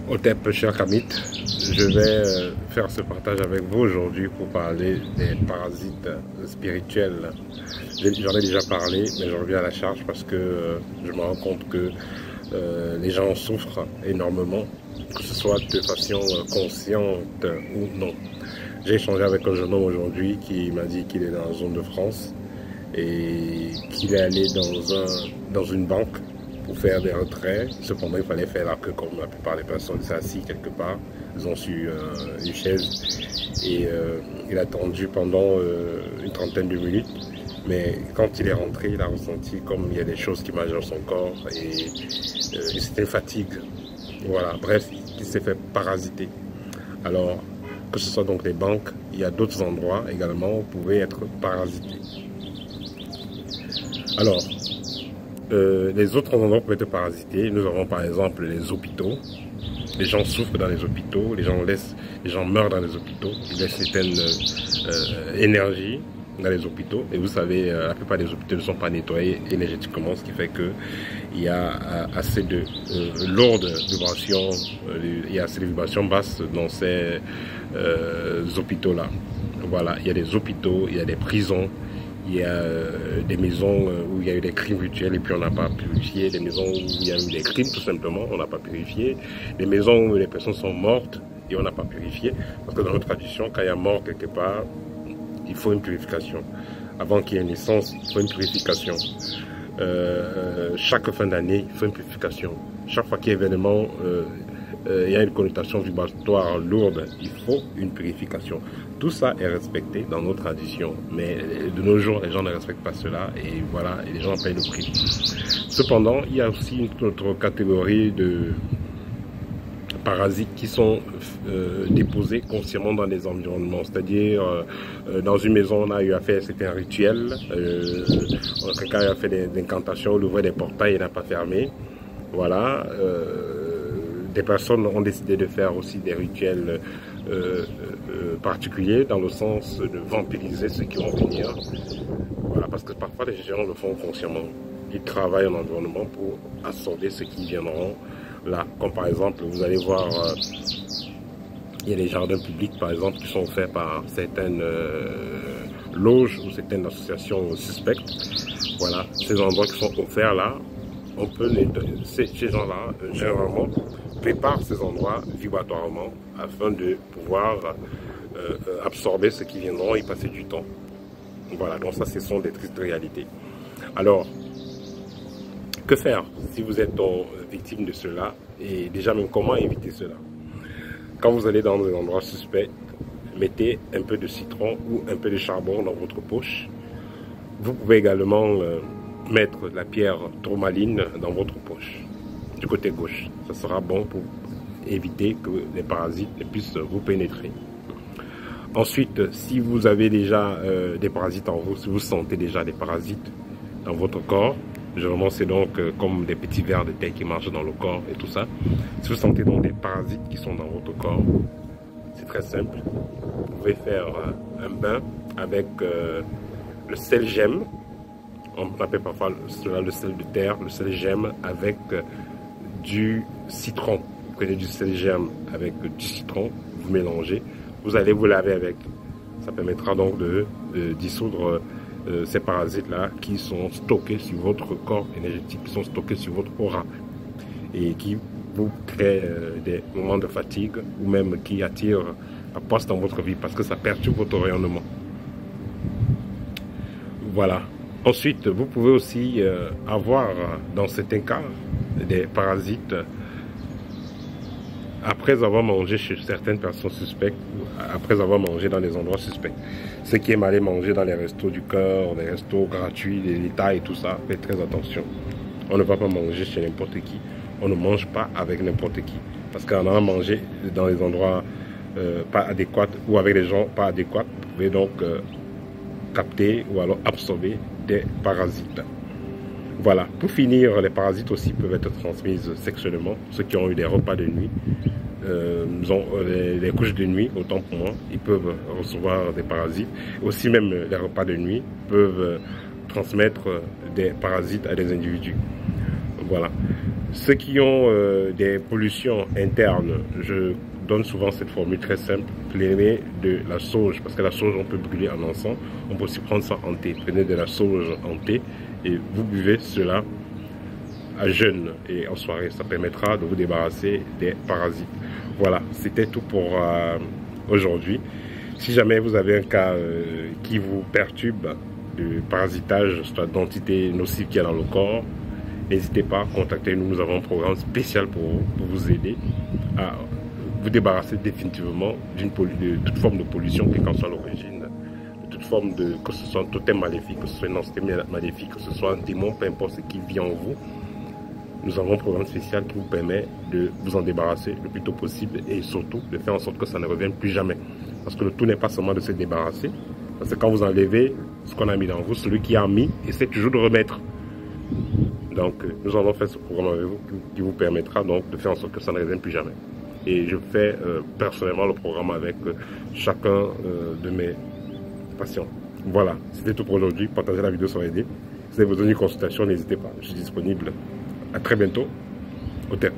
Otep, cher Kamit, je vais faire ce partage avec vous aujourd'hui pour parler des parasites spirituels. J'en ai déjà parlé, mais je reviens à la charge parce que je me rends compte que les gens souffrent énormément, que ce soit de façon consciente ou non. J'ai échangé avec un jeune homme aujourd'hui qui m'a dit qu'il est dans la zone de France et qu'il est allé dans une banque pour faire des retraits. Cependant, il fallait faire la queue comme la plupart des personnes. Il s'est assis quelque part, ils ont su une chaise et il a attendu pendant une trentaine de minutes. Mais quand il est rentré, il a ressenti comme il y a des choses qui marchent dans son corps et c'était une fatigue. Voilà, bref, il s'est fait parasiter. Alors, que ce soit donc les banques, il y a d'autres endroits également où vous pouvez être parasité. Alors, les autres endroits peuvent être parasités. Nous avons par exemple les hôpitaux. Les gens souffrent dans les hôpitaux, les gens meurent dans les hôpitaux, ils laissent certaines énergies dans les hôpitaux. Et vous savez, la plupart des hôpitaux ne sont pas nettoyés énergétiquement, ce qui fait qu'il y a assez de lourdes vibrations, il y a assez de vibrations basses dans ces hôpitaux-là. Voilà, il y a des hôpitaux, il y a des prisons. Il y a des maisons où il y a eu des crimes rituels et puis on n'a pas purifié, des maisons où il y a eu des crimes tout simplement, on n'a pas purifié, des maisons où les personnes sont mortes et on n'a pas purifié, parce que dans notre tradition, quand il y a mort quelque part, il faut une purification. Avant qu'il y ait une naissance, il faut une purification. Chaque fin d'année, il faut une purification. Chaque fois qu'il y a événement, il y a une connotation vibratoire lourde, il faut une purification. Tout ça est respecté dans nos traditions, mais de nos jours, les gens ne respectent pas cela et voilà, et les gens payent le prix. Cependant, il y a aussi une autre catégorie de parasites qui sont déposés consciemment dans des environnements, c'est-à-dire dans une maison, on a eu à faire certains rituels, quelqu'un a fait des incantations, il ouvrait des portails, il n'a pas fermé, voilà. Des personnes ont décidé de faire aussi des rituels particuliers dans le sens de vampiriser ceux qui vont venir. Voilà, parce que parfois les gens le font consciemment. Ils travaillent en environnement pour absorber ceux qui viendront là. Comme par exemple, vous allez voir, il y a des jardins publics par exemple qui sont offerts par certaines loges ou certaines associations suspectes. Voilà, ces endroits qui sont offerts là, on peut ces gens-là, généralement, préparent ces endroits vibratoirement afin de pouvoir absorber ceux qui viendront et passer du temps. Voilà, donc ça, ce sont des tristes réalités. Alors, que faire si vous êtes victime de cela et déjà même comment éviter cela? Quand vous allez dans des endroits suspects, mettez un peu de citron ou un peu de charbon dans votre poche. Vous pouvez également mettre de la pierre tourmaline dans votre poche, du côté gauche. Ça sera bon pour éviter que les parasites ne puissent vous pénétrer. Ensuite, si vous avez déjà des parasites en vous, si vous sentez déjà des parasites dans votre corps, généralement c'est donc comme des petits vers de terre qui marchent dans le corps et tout ça. Si vous sentez donc des parasites qui sont dans votre corps, c'est très simple. Vous pouvez faire un bain avec le sel gemme. On appelle parfois cela le sel de terre, le sel gemme avec du citron. Vous prenez du sel gemme avec du citron, vous mélangez, vous allez vous laver avec. Ça permettra donc de dissoudre ces parasites-là qui sont stockés sur votre corps énergétique, qui sont stockés sur votre aura et qui vous créent des moments de fatigue ou même qui attirent la poisse dans votre vie parce que ça perturbe votre rayonnement. Voilà. Ensuite, vous pouvez aussi avoir, dans certains cas, des parasites après avoir mangé chez certaines personnes suspectes, après avoir mangé dans des endroits suspects. Ceux qui aiment aller manger dans les restos du cœur, les restos gratuits, les États et tout ça, faites très attention. On ne va pas manger chez n'importe qui. On ne mange pas avec n'importe qui. Parce qu'en allant manger dans des endroits pas adéquats ou avec des gens pas adéquats, vous pouvez donc capter ou alors absorber des parasites. Voilà, pour finir, les parasites aussi peuvent être transmises sexuellement. Ceux qui ont eu des repas de nuit, les couches de nuit, autant pour moi, ils peuvent recevoir des parasites. Aussi même les repas de nuit peuvent transmettre des parasites à des individus. Voilà. Ceux qui ont des pollutions internes, je donne souvent cette formule très simple, prenez de la sauge, parce que la sauge on peut brûler en encens, on peut aussi prendre ça en thé. Prenez de la sauge en thé et vous buvez cela à jeûne et en soirée, ça permettra de vous débarrasser des parasites. Voilà, c'était tout pour aujourd'hui. Si jamais vous avez un cas qui vous perturbe de parasitage, soit d'entité nocive qui est dans le corps, n'hésitez pas, contactez-nous, nous avons un programme spécial pour vous aider à vous débarrasser définitivement de toute forme de pollution, quelle qu'en soit l'origine, de toute forme de, que ce soit un totem maléfique, que ce soit une entité maléfique, que ce soit un démon, peu importe ce qui vit en vous. Nous avons un programme spécial qui vous permet de vous en débarrasser le plus tôt possible et surtout de faire en sorte que ça ne revienne plus jamais. Parce que le tout n'est pas seulement de se débarrasser, parce que quand vous enlevez ce qu'on a mis dans vous, celui qui a mis essaie toujours de remettre. Donc nous allons faire ce programme avec vous qui vous permettra donc de faire en sorte que ça ne revienne plus jamais. Et je fais personnellement le programme avec chacun de mes patients. Voilà, c'était tout pour aujourd'hui. Partagez la vidéo, ça va aider. Si vous avez besoin d'une consultation, n'hésitez pas. Je suis disponible. À très bientôt. Au terme.